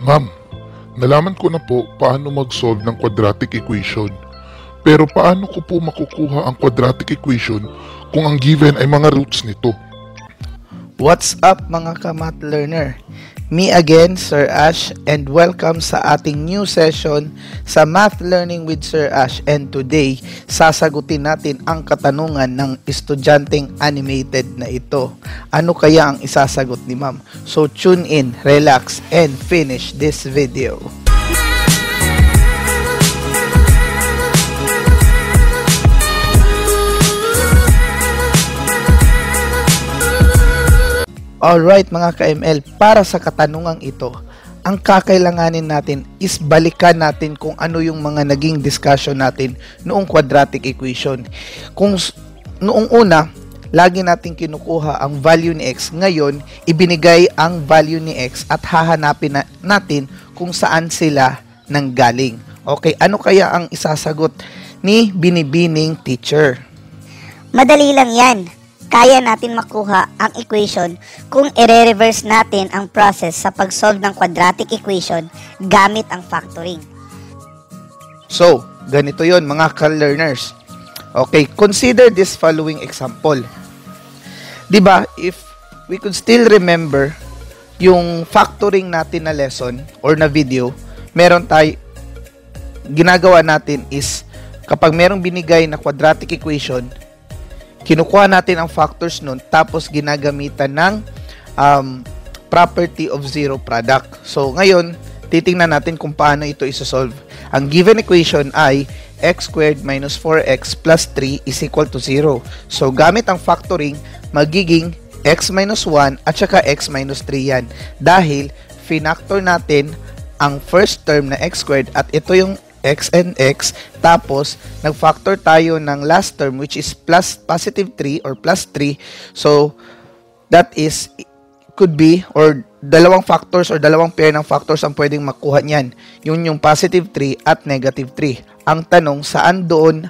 Ma'am, nalaman ko na po paano mag-solve ng quadratic equation. Pero paano ko po makukuha ang quadratic equation kung ang given ay mga roots nito? What's up mga ka-math learner? Me again, Sir Ash, and welcome sa ating new session sa Math Learning with Sir Ash. And today, sasagutin natin ang katanungan ng estudyanteng animated na ito. Ano kaya ang isasagot ni ma'am? So tune in, relax, and finish this video. Alright mga ka-ML, para sa katanungang ito, ang kakailanganin natin is balikan natin kung ano yung mga naging discussion natin noong quadratic equation. Kung noong una, lagi natin kinukuha ang value ni x. Ngayon, ibinigay ang value ni x at hahanapin natin kung saan sila nanggaling. Okay, ano kaya ang isasagot ni binibining teacher? Madali lang yan. Kaya natin makuha ang equation kung i-reverse natin ang process sa pag-solve ng quadratic equation gamit ang factoring. So, ganito yon mga ka-learners. Okay, consider this following example. Diba, if we could still remember yung factoring natin na lesson or na video, ginagawa natin is kapag merong binigay na quadratic equation, kinukuha natin ang factors nun, tapos ginagamitan ng property of zero product. So, ngayon, titingnan natin kung paano ito isosolve. Ang given equation ay x squared minus 4x plus 3 is equal to 0. So, gamit ang factoring, magiging x minus 1 at saka x minus 3 yan. Dahil, finactor natin ang first term na x squared at ito yung x and x, tapos nag-factor tayo ng last term which is plus positive 3 or plus 3. So that is could be or dalawang factors or dalawang pair ng factors ang pwedeng makuha niyan. Yun yung positive 3 at negative 3. Ang tanong, saan doon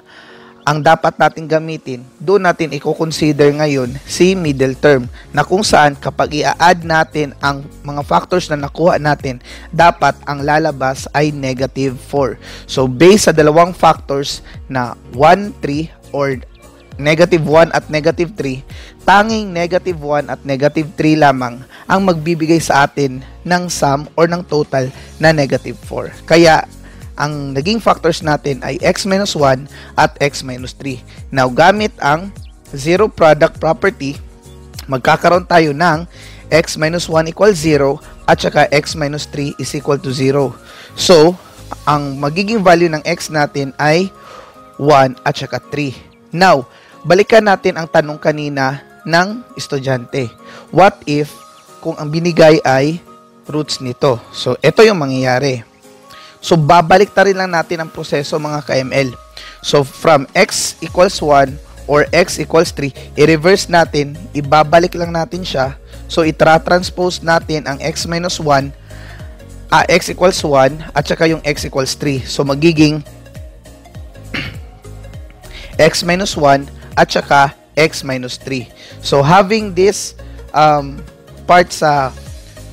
ang dapat natin gamitin? Doon natin i-consider ngayon si middle term, na kung saan kapag i-add natin ang mga factors na nakuha natin, dapat ang lalabas ay negative 4. So based sa dalawang factors na 1, 3 or negative 1 at negative 3, tanging negative 1 at negative 3 lamang ang magbibigay sa atin ng sum or ng total na negative 4. Kaya ang naging factors natin ay x minus 1 at x minus 3. Now, gamit ang zero product property, magkakaroon tayo ng x minus 1 equals 0 at saka x minus 3 is equal to 0. So, ang magiging value ng x natin ay 1 at saka 3. Now, balikan natin ang tanong kanina ng estudyante. What if kung ang binigay ay roots nito? So, ito yung mangyayari. So, babalik ta rin lang natin ang proseso mga ka-ML. So, from x equals 1 or x equals 3, i-reverse natin, ibabalik lang natin siya. So, itra-transpose natin ang x minus 1, x equals 1, at saka yung x equals 3. So, magiging x minus 1 at saka x minus 3. So, having this part sa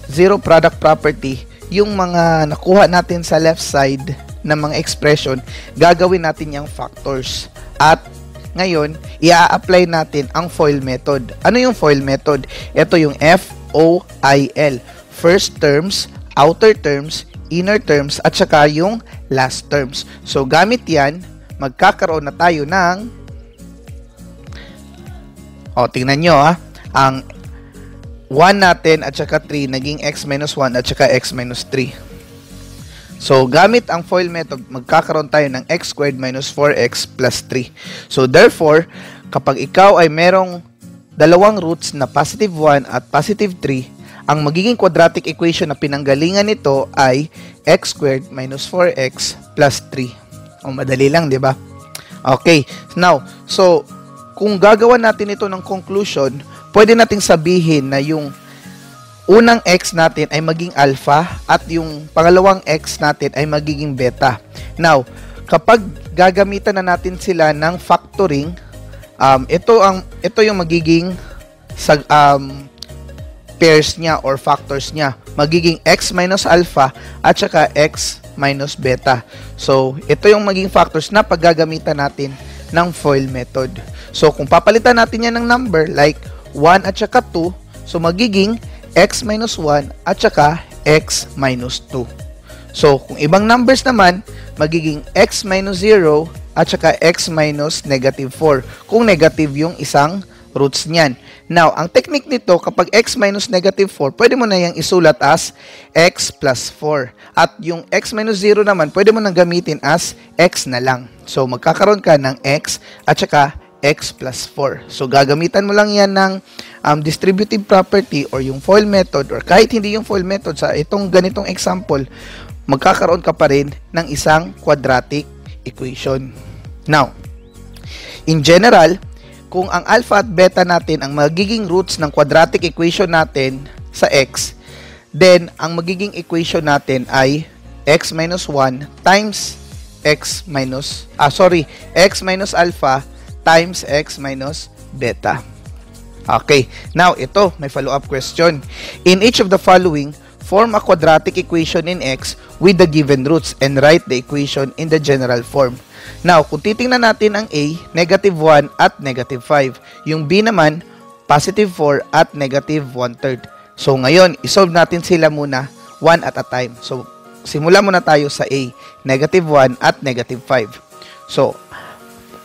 zero product property, yung mga nakuha natin sa left side ng mga expression, gagawin natin yung factors. At ngayon, i-apply natin ang FOIL method. Ano yung FOIL method? Ito yung FOIL. First terms, outer terms, inner terms, at saka yung last terms. So, gamit yan, magkakaroon na tayo ng tingnan nyo ang 1 natin at saka 3 naging x minus 1 at saka x minus 3. So, gamit ang FOIL method, magkakaroon tayo ng x squared minus 4x plus 3. So, therefore, kapag ikaw ay merong dalawang roots na positive 1 at positive 3, ang magiging quadratic equation na pinanggalingan nito ay x squared minus 4x plus 3. Madali lang, di ba? Okay. Now, so, kung gagawa natin ito ng conclusion, pwede nating sabihin na yung unang x natin ay maging alpha at yung pangalawang x natin ay magiging beta. Now, kapag gagamitan na natin sila ng factoring, ito yung magiging pairs niya or factors niya. Magiging x minus alpha at saka x minus beta. So, ito yung magiging factors na paggagamitan natin ng FOIL method. So, kung papalitan natin yan ng number like 1 at saka 2, so magiging x minus 1 at saka x minus 2. So, kung ibang numbers naman, magiging x minus 0 at saka x minus negative 4 kung negative yung isang roots niyan. Now, ang technique nito, kapag x minus negative 4, pwede mo na yung isulat as x plus 4. At yung x minus 0 naman, pwede mo nang gamitin as x na lang. So, magkakaroon ka ng x at saka x plus 4. So, gagamitan mo lang yan ng distributive property or yung FOIL method or kahit hindi yung FOIL method sa itong ganitong example, magkakaroon ka pa rin ng isang quadratic equation. Now, in general, kung ang alpha at beta natin ang magiging roots ng quadratic equation natin sa x, then ang magiging equation natin ay x minus 1 times x minus alpha times x minus beta. Okay, now ito, may follow-up question. In each of the following, form a quadratic equation in x with the given roots and write the equation in the general form. Now, kung titingnan natin ang A, negative 1 at negative 5. Yung B naman, positive 4 at negative 1/3. So, ngayon, isolve natin sila muna one at a time. So, simula muna tayo sa A, negative 1 at negative 5. So,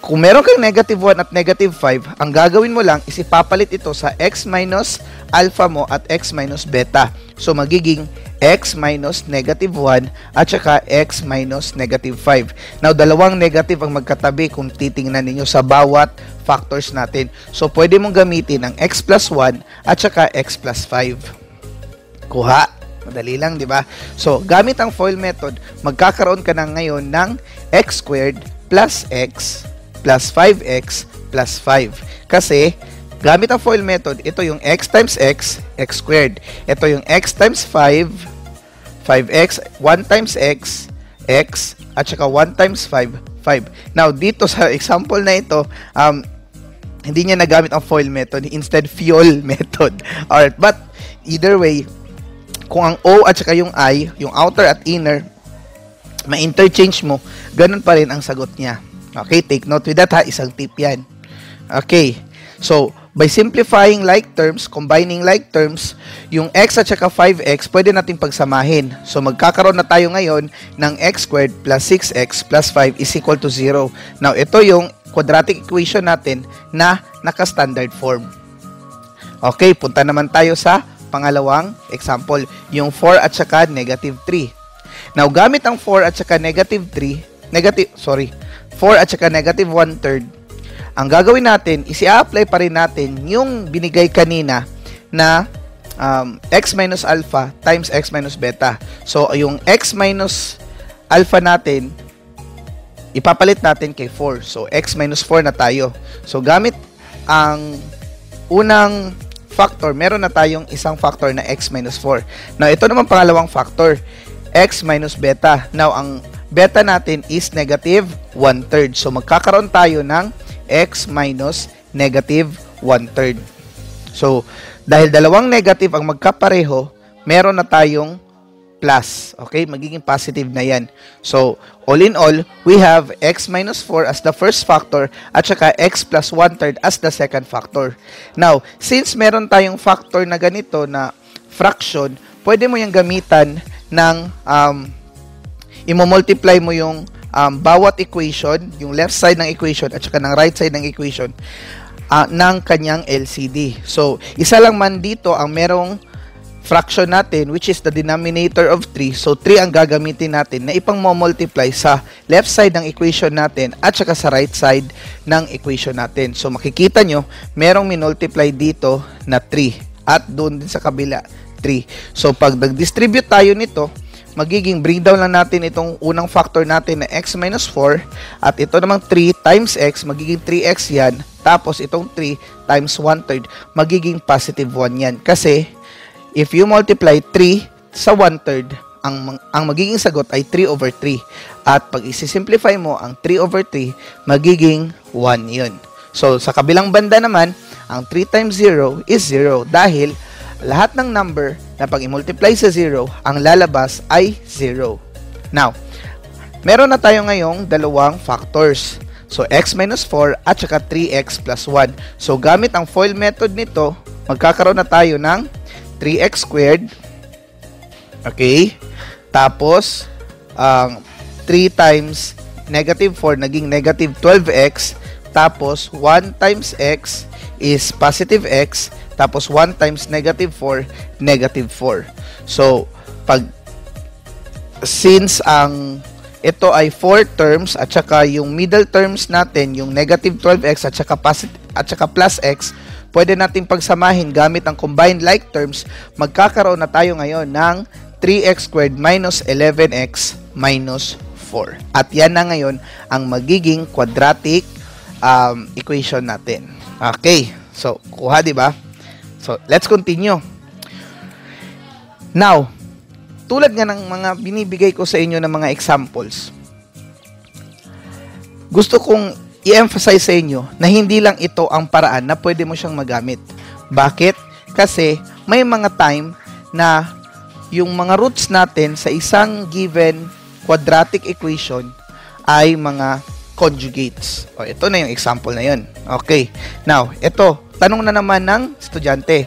kung meron kang negative 1 at negative 5, ang gagawin mo lang is ipapalit ito sa x minus alpha mo at x minus beta. So, magiging x minus negative 1 at saka x minus negative 5. Now, dalawang negative ang magkatabi kung titingnan ninyo sa bawat factors natin. So, pwede mong gamitin ang x plus 1 at saka x plus 5. Kuha. Madali lang, di ba? So, gamit ang FOIL method, magkakaroon ka na ngayon ng x squared plus x plus 5x plus 5. Kasi, gamit ang FOIL method, ito yung x times x, x squared. Ito yung x times 5, 5x, 1 times x, x, at saka 1 times 5, 5. Now, dito sa example na ito, hindi niya nagamit ang FOIL method, instead FIOL method. Alright, but either way, kung ang O at saka yung I, yung outer at inner, ma-interchange mo, ganun pa rin ang sagot niya. Okay, take note with that ha, isang tip yan. Okay, so, by simplifying like terms, combining like terms, yung x at saka 5x, pwede nating pagsamahin. So, magkakaroon na tayo ngayon ng x squared plus 6x plus 5 is equal to 0. Now, ito yung quadratic equation natin na naka-standard form. Okay, punta naman tayo sa pangalawang example, yung 4 at saka negative 3. Now, gamit ang 4 at saka negative 4 at saka negative 1/3, ang gagawin natin is i-apply pa rin natin yung binigay kanina na x minus alpha times x minus beta. So, yung x minus alpha natin, ipapalit natin kay 4. So, x minus 4 na tayo. So, gamit ang unang factor, meron na tayong isang factor na x minus 4. Now, ito naman pangalawang factor, x minus beta. Now, ang beta natin is negative 1/3. So, magkakaroon tayo ng x minus negative 1/3. So, dahil dalawang negative ang magkapareho, meron na tayong plus. Okay? Magiging positive na yan. So, all in all, we have x minus 4 as the first factor at saka x plus 1/3 as the second factor. Now, since meron tayong factor na ganito na fraction, pwede mo yung gamitan ng imo-multiply mo yung bawat equation, yung left side ng equation at saka ng right side ng equation ng kanyang LCD. So, isa lang man dito ang merong fraction natin, which is the denominator of 3. So, 3 ang gagamitin natin na ipang-multiply sa left side ng equation natin at saka sa right side ng equation natin. So, makikita nyo, merong minultiply dito na 3 at doon din sa kabila 3. So, pag nag-distribute tayo nito, magiging bring down lang natin itong unang factor natin na x minus 4 at ito namang 3 times x, magiging 3x yan. Tapos, itong 3 times 1/3, magiging positive 1 yan. Kasi, if you multiply 3 sa 1/3, ang magiging sagot ay 3 over 3. At pag isi-simplify mo ang 3 over 3, magiging 1 yun. So, sa kabilang banda naman, ang 3 times 0 is 0 dahil lahat ng number na pag i-multiply sa 0, ang lalabas ay 0. Now, meron na tayo ngayong dalawang factors. So, x minus 4 at saka 3x plus 1. So, gamit ang FOIL method nito, magkakaroon na tayo ng 3x squared. Okay? Tapos, 3 times negative 4 naging negative 12x. Tapos, 1 times x is positive x. Tapos, 1 times negative 4, negative 4. So, since ito ay 4 terms at saka yung middle terms natin, yung negative 12x at saka plus x, pwede nating pagsamahin gamit ang combined like terms, magkakaroon na tayo ngayon ng 3x squared minus 11x minus 4. At yan na ngayon ang magiging quadratic equation natin. Okay, so kuha, di ba? So, let's continue. Now, tulad nga ng mga binibigay ko sa inyo ng mga examples, gusto kong i-emphasize sa inyo na hindi lang ito ang paraan na pwede mo siyang magamit. Bakit? Kasi may mga time na yung mga roots natin sa isang given quadratic equation ay mga conjugates. O, ito na yung example na yun. Okay. Now, ito, tanong na naman ng estudyante.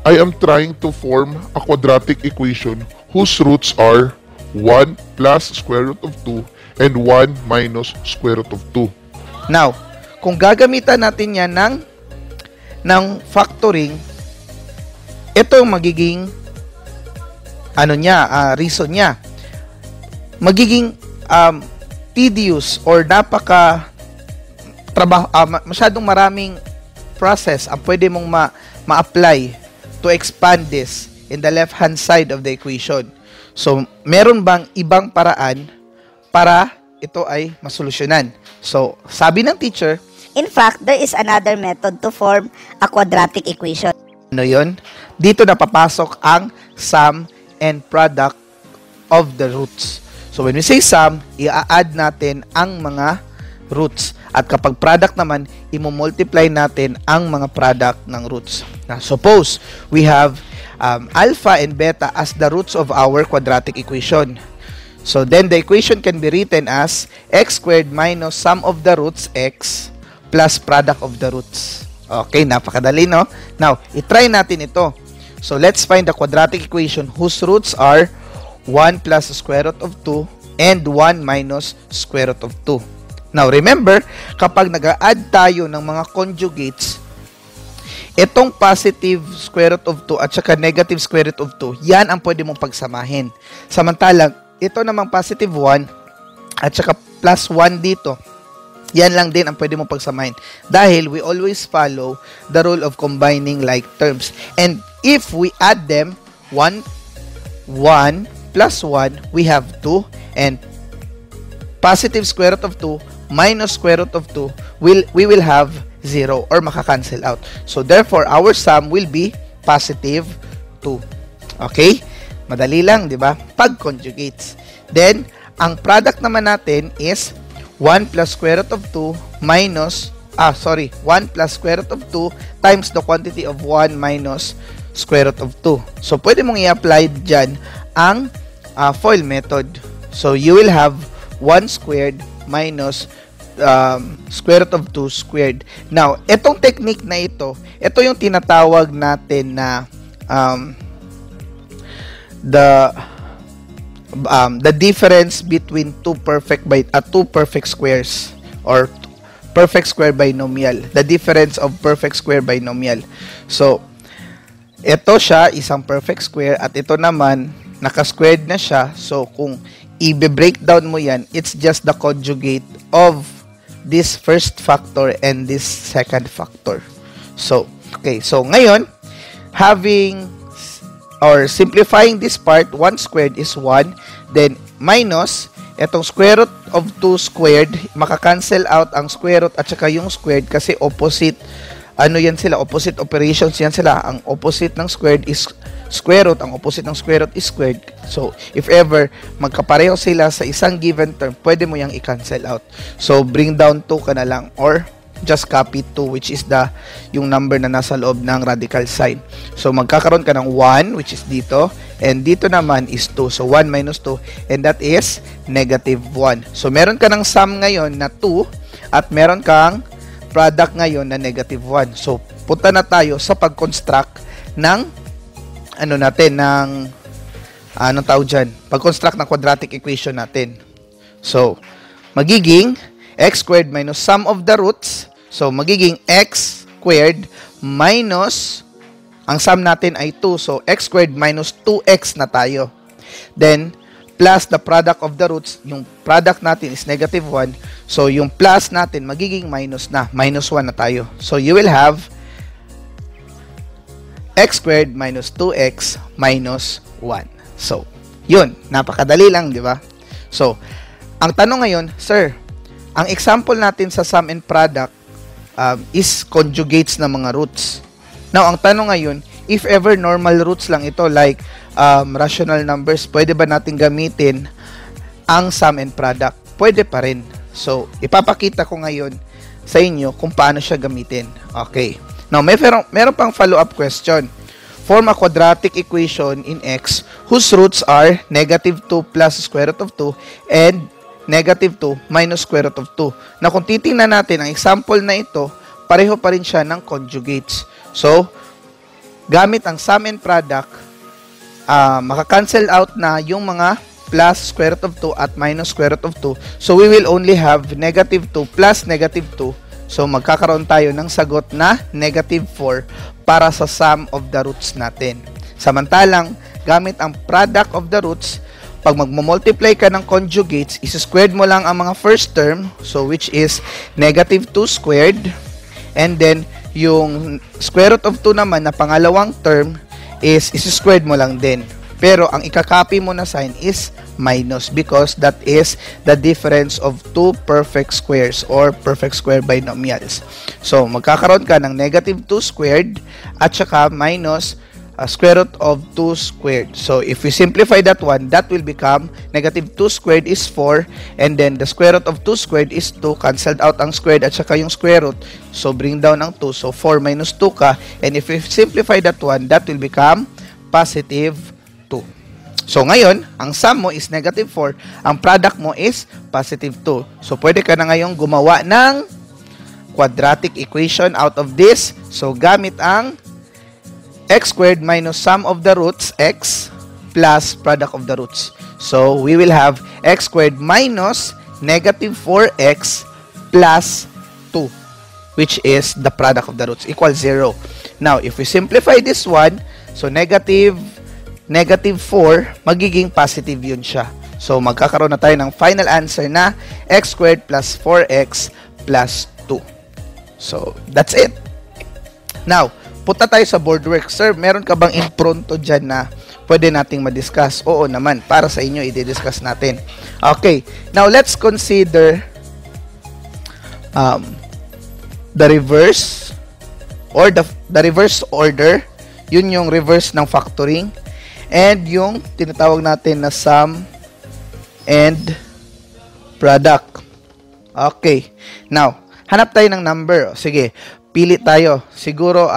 I am trying to form a quadratic equation whose roots are 1 plus square root of 2 and 1 minus square root of 2. Now, kung gagamitan natin yan ng factoring, ito yung magiging reason niya. Magiging tedious or masyadong maraming process ang pwede mong ma-apply to expand this in the left-hand side of the equation. So, meron bang ibang paraan para ito ay masolusyonan? So, sabi ng teacher, In fact, there is another method to form a quadratic equation. ano yun? Dito na papasok ang sum and product of the roots. So, when we say sum, i-add natin ang mga roots. At kapag product naman, i-multiply natin ang mga product ng roots. Now, suppose we have alpha and beta as the roots of our quadratic equation. So, then the equation can be written as x squared minus sum of the roots x plus product of the roots. Okay, napakadali, no? Now, itry natin ito. So, let's find the quadratic equation whose roots are 1 plus square root of 2 and 1 minus square root of 2. Now, remember, kapag nag-add tayo ng mga conjugates, itong positive square root of 2 at saka negative square root of 2, yan ang pwede mong pagsamahin. Samantalang, ito namang positive 1 at saka plus 1 dito, yan lang din ang pwede mong pagsamahin. Dahil we always follow the rule of combining like terms. And if we add them, 1 plus 1, we have 2. And positive square root of 2 minus square root of 2, we will have 0 or makakancel out. So, therefore, our sum will be positive 2. Okay? Madali lang, di ba? Pag conjugates. Then, ang product naman natin is 1 plus square root of 2 minus, 1 plus square root of 2 times the quantity of 1 minus square root of 2. So, pwede mong i-apply dyan ang FOIL method. So, you will have 1 squared minus square root of 2 squared. Now, itong technique na ito yung tinatawag natin na the difference between two perfect squares or perfect square binomial. The difference of perfect square binomial. So, ito siya, isang perfect square, at ito naman, naka-squared na siya. So, kung i-breakdown mo yan, it's just the conjugate of this first factor and this second factor. So, okay. So, ngayon, simplifying this part, 1 squared is 1. Then, minus, itong square root of 2 squared, makakancel out ang square root at saka yung squared kasi opposite, yan sila, opposite operations yan sila. Ang opposite ng squared is square root, ang opposite ng square root is squared. So, if ever magkapareho sila sa isang given term, pwede mo yang i-cancel out. So, bring down 2 ka na lang or just copy 2, which is yung number na nasa loob ng radical sign. So, magkakaroon ka ng 1, which is dito, and dito naman is 2. So, 1 minus 2, and that is negative 1. So, meron ka ng sum ngayon na 2, at meron kang product ngayon na negative 1. So, punta na tayo sa pag-construct ng, anong tawag dyan? Pag-construct ng quadratic equation natin. So, magiging x squared minus sum of the roots. So, magiging x squared minus, ang sum natin ay 2. So, x squared minus 2x na tayo. Then, plus the product of the roots. Yung product natin is negative 1. So, yung plus natin magiging minus na. Minus 1 na tayo. So, you will have x squared minus 2x minus 1. So, yun. Napakadali lang, di ba? So, ang tanong ngayon, sir, ang example natin sa sum and product is conjugates ng mga roots. Now, ang tanong ngayon, if ever normal roots lang ito, like rational numbers, pwede ba natin gamitin ang sum and product? Pwede pa rin. So, ipapakita ko ngayon sa inyo kung paano siya gamitin. Okay. Now, meron pang follow-up question. Form a quadratic equation in x whose roots are negative 2 plus square root of 2 and negative 2 minus square root of 2. Na kung titingnan natin ang example na ito, pareho pa rin siya ng conjugates. So, gamit ang sum and product, maka-cancel out na yung mga plus square root of 2 at minus square root of 2. So, we will only have negative 2 plus negative 2. So, magkakaroon tayo ng sagot na negative 4 para sa sum of the roots natin. Samantalang, gamit ang product of the roots, pag magmumultiply ka ng conjugates, is-squared mo lang ang mga first term, so which is negative 2 squared, and then yung square root of 2 naman na pangalawang term is is-squared mo lang din. Pero ang ikakopy mo na sign is minus because that is the difference of two perfect squares or perfect square binomials. So, magkakaroon ka ng negative 2 squared at saka minus square root of 2 squared. So, if we simplify that one, that will become negative 2 squared is 4 and then the square root of 2 squared is 2. Cancelled out ang squared at saka yung square root. So, bring down ang 2. So, 4 minus 2 ka. And if we simplify that one, that will become positive 2. So, ngayon, ang sum mo is negative 4. Ang product mo is positive 2. So, pwede ka na ngayong gumawa ng quadratic equation out of this. So, gamit ang x squared minus sum of the roots x plus product of the roots. So, we will have x squared minus negative 4x plus 2, which is the product of the roots, equals 0. Now, if we simplify this one, so negative 4, magiging positive yun siya. So, magkakaroon na tayo ng final answer na x squared plus 4x plus 2. So, that's it. Now, punta tayo sa board work. Sir, meron ka bang impronto dyan na pwede nating madiscuss? Oo naman, para sa inyo, i-discuss natin. Okay, now let's consider the reverse or the reverse order. Yun yung reverse ng factoring. And yung tinatawag natin na sum and product. Okay, now, hanap tayo ng number. Sige, pili tayo. Siguro,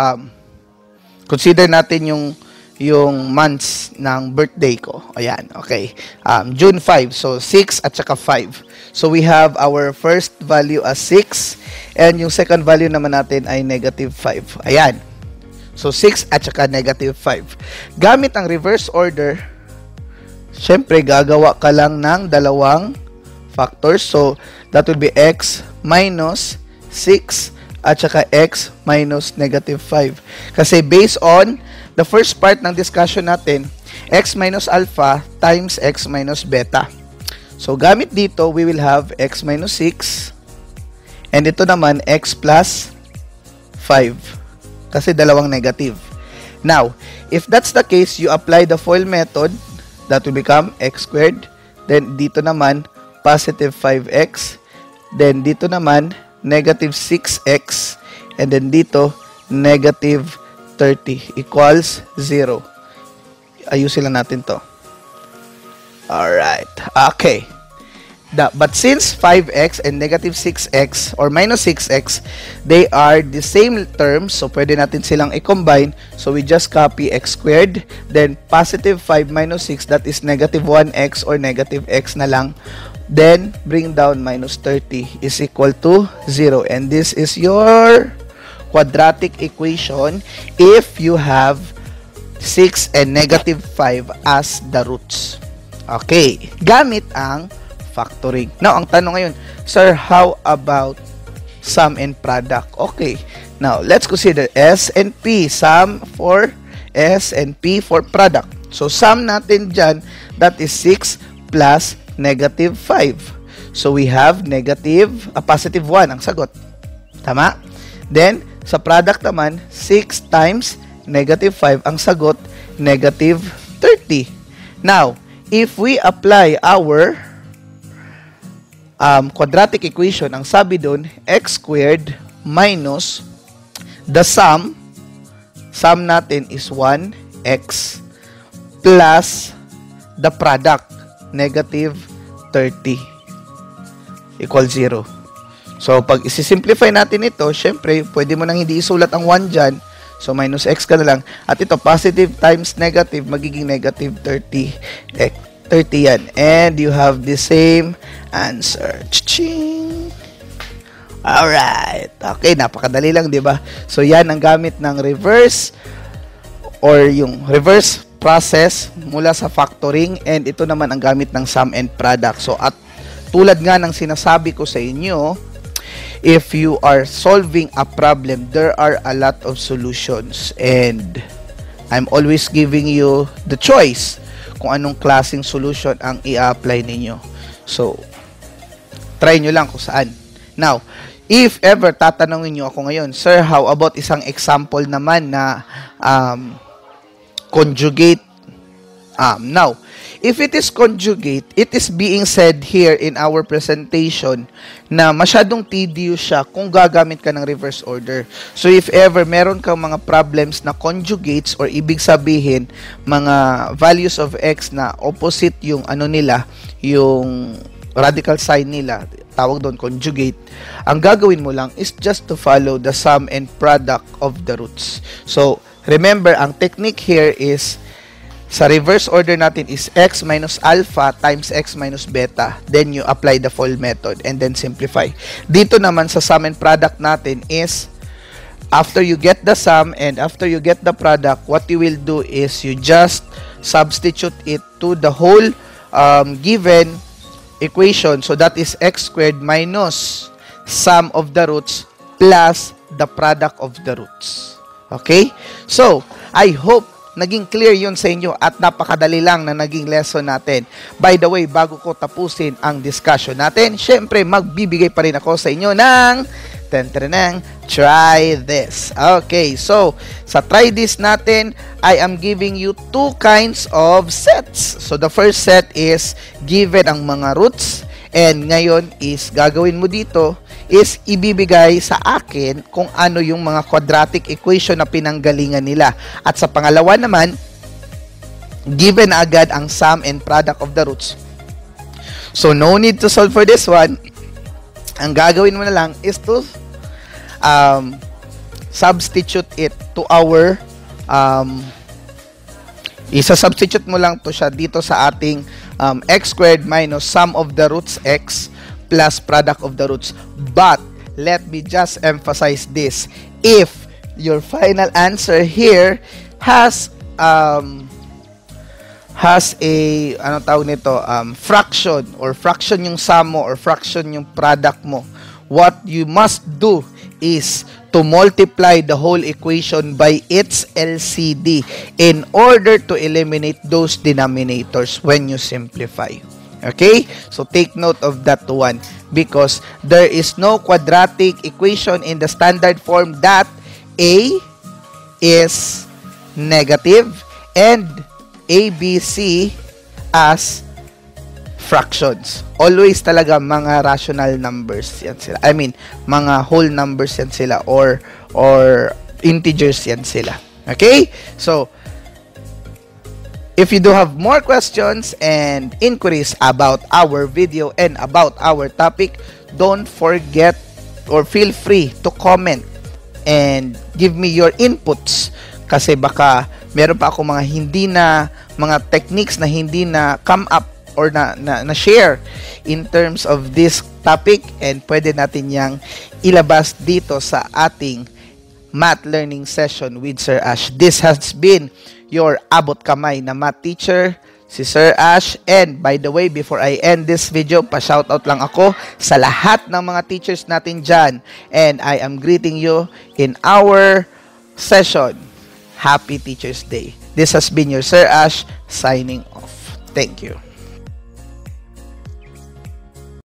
consider natin yung months ng birthday ko. Ayan, okay. June 5. So, 6 at saka 5. So, we have our first value as 6. And yung second value naman natin ay negative 5. Ayan. So, 6 at saka negative 5. Gamit ang reverse order, syempre, gagawa ka lang ng dalawang factors. So, that will be x minus 6 at saka x minus negative 5. Kasi based on the first part ng discussion natin, x minus alpha times x minus beta. So, gamit dito, we will have x minus 6 and ito naman x plus 5. Kasi dalawang negative. Now, if that's the case, you apply the FOIL method, that will become x squared. Then, dito naman, positive 5x. Then, dito naman, negative 6x. And then, dito, negative 30 equals 0. Ayusin lang natin to. Alright. Okay. But since 5x and negative 6x or minus 6x, they are the same terms. So, pwede natin silang i-combine. So, we just copy x squared. Then, positive 5 minus 6, that is negative 1x or negative x na lang. Then, bring down minus 30 is equal to 0. And this is your quadratic equation if you have 6 and negative 5 as the roots. Okay. Gamit ang factoring. Now, ang tanong ngayon, sir, how about sum and product? Okay. Now, let's consider S and P. Sum for S and P for product. So, sum natin dyan, that is 6 plus negative 5. So, we have positive 1 ang sagot. Tama? Then, sa product naman, 6 times negative 5 ang sagot, negative 30. Now, if we apply our quadratic equation, ang sabi doon, x squared minus the sum natin is 1x plus the product, negative 30 equal 0. So, pag isi-simplify natin ito, syempre, pwede mo nang hindi isulat ang 1 dyan. So, minus x ka na lang. At ito, positive times negative, magiging negative 30. 30 yan. And you have the same answer. Ching! Alright. Okay, napakadali lang, di ba? So, yan ang gamit ng reverse or yung reverse process mula sa factoring, and ito naman ang gamit ng sum and product. So, at tulad nga ng sinasabi ko sa inyo, if you are solving a problem, there are a lot of solutions, and I'm always giving you the choice kung anong klaseng solution ang i-apply ninyo. So, try nyo lang kung saan. Now, if ever tatanungin nyo ako ngayon, sir, how about isang example naman na conjugate? Now, if it is conjugate, it is being said here in our presentation na masyadong tedious siya kung gagamit ka ng reverse order. So, if ever meron kang mga problems na conjugates or ibig sabihin, mga values of x na opposite yung ano nila, yung radical sign nila, tawag doon conjugate, ang gagawin mo lang is just to follow the sum and product of the roots. So, remember, ang technique here is sa reverse order natin is x minus alpha times x minus beta. Then you apply the full method and then simplify. Dito naman sa sum and product natin is after you get the sum and after you get the product, what you will do is you just substitute it to the whole given equation. So that is x squared minus sum of the roots plus the product of the roots. Okay? So, I hope naging clear yun sa inyo at napakadali lang na naging lesson natin. By the way, bago ko tapusin ang discussion natin, syempre magbibigay pa rin ako sa inyo ng try this. Okay, so sa try this natin, I am giving you two kinds of sets. So the first set is given ang mga roots, and ngayon is gagawin mo dito is ibibigay sa akin kung ano yung mga quadratic equation na pinanggalingan nila. At sa pangalawa naman, given na agad ang sum and product of the roots. So, no need to solve for this one. Ang gagawin mo na lang is to substitute it to our isa-substitute mo lang to siya dito sa ating x squared minus sum of the roots x plus product of the roots. But let me just emphasize this: if your final answer here has a ano tawag nito, fraction, or fraction yung sum mo or fraction yung product mo, what you must do is to multiply the whole equation by its LCD in order to eliminate those denominators when you simplify. Okay? So, take note of that one, because there is no quadratic equation in the standard form that A is negative and ABC as fractions. Always talaga mga rational numbers yan sila. I mean, mga whole numbers yan sila or integers yan sila. Okay? So, If you do have more questions and inquiries about our video and about our topic, don't forget or feel free to comment and give me your inputs, kasi baka meron pa ako mga techniques na hindi na come up or na share in terms of this topic, and pwede natin yang ilabas dito sa ating math learning session with Sir Ash. This has been your abot kamay na math teacher, si Sir Ash. And by the way, before I end this video, pa-shoutout lang ako sa lahat ng mga teachers natin dyan. And I am greeting you in our session. Happy Teacher's Day. This has been your Sir Ash signing off. Thank you.